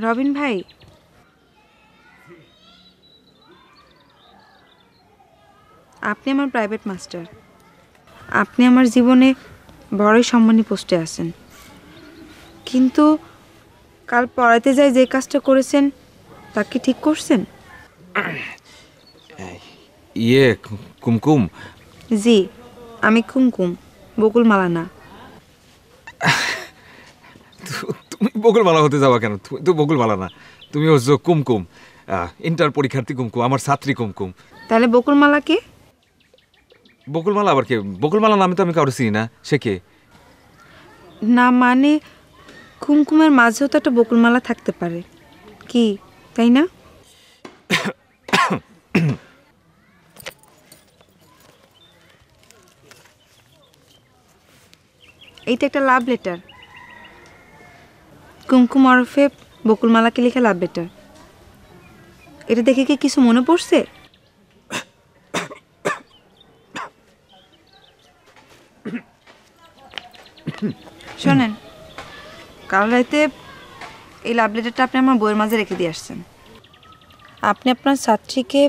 রবিন ভাই, আপনি আমার প্রাইভেট মাস্টার। আপনি আমার জীবনে বড়ই সম্মানী পোস্টে আছেন, কিন্তু কাল পড়াতে যাই যে কাজটা করেছেন তা কি ঠিক করছেন? ইয়ে কুমকুম। জি, আমি কুমকুম, বকুলমালা না। তুমি বকুলমালা হতে যাওয়া কেন? তুমি তো বকুলমালা না, তুমি হচ্ছে কুমকুম, ইন্টার পরীক্ষার্থী কুমকুম, আমার ছাত্রী কুমকুম। তাহলে বকুলমালা কে? বকুলমালা আবার কে? বকুলমালা নামে তো আমি কাউকে চিনি না, সে কে? না মানে কুমকুমের মাঝেও তো একটা বকুলমালা থাকতে পারে, কি তাই না? এইটা একটা লাভ লেটার। কুমকুম ওরফে বকুলমালাকে লেখা লাভ লেটার। এটা দেখে কি কিছু মনে পড়ছে? শোনেন, কাল রাতে এই লাভ লেটারটা আপনি আমার বইয়ের মাঝে রেখে দিয়ে আসছেন। আপনি আপনার ছাত্রীকে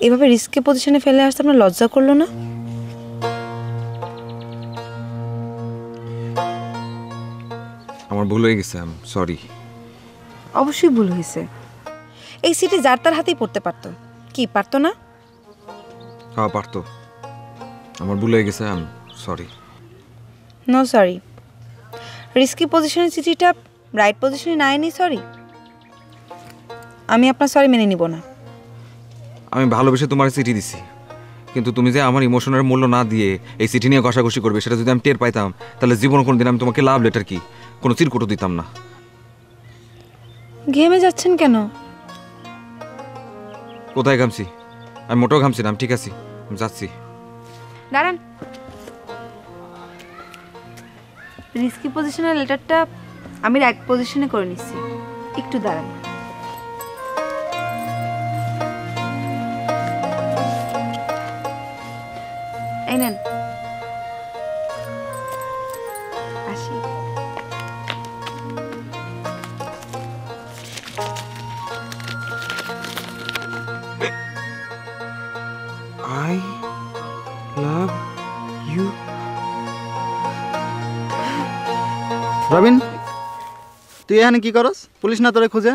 এভাবে রিস্কে পজিশনে ফেলে আসতে আপনার লজ্জা করলো না? আমার ভুল হয়ে গেছে, সরি। অবশ্যই ভুল হয়েছে। এই সিটি যার তার হাতেই পড়তে পারতো, কি পারতো না? হ্যাঁ পারতো, আমার ভুল হয়ে গেছে, সরি। No sorry. রিস্কি পজিশনের চিঠিটা রাইট পজিশনে না এনে সরি? আমি আপনার সরি মেনে নিব না। আমি ভালোবেসে তোমার চিঠি দিছি, কিন্তু তুমি যে আমার ইমোশনের মূল্য না দিয়ে এই চিঠি নিয়ে ঘষাঘষি করবে, সেটা যদি আমি টের পাইতাম, তাহলে জীবন কোনোদিন আমি তোমাকে লাভ লেটার কি কোনো চিরকুটও দিতাম না। ঘেমে যাচ্ছেন কেন? কোথায় ঘামছি? আমি মোটেও ঘামছি না, আমি ঠিক আছি, আমি যাচ্ছি। দাঁড়ান, রিস্কি পজিশনের লেটারটা আমি রাইট পজিশনে করে নিচ্ছি, একটু দাঁড়ান। এই নেন, আসি। I love you. রবিন, তুই এখানে কি করস? পুলিশ না তোরে খুঁজে?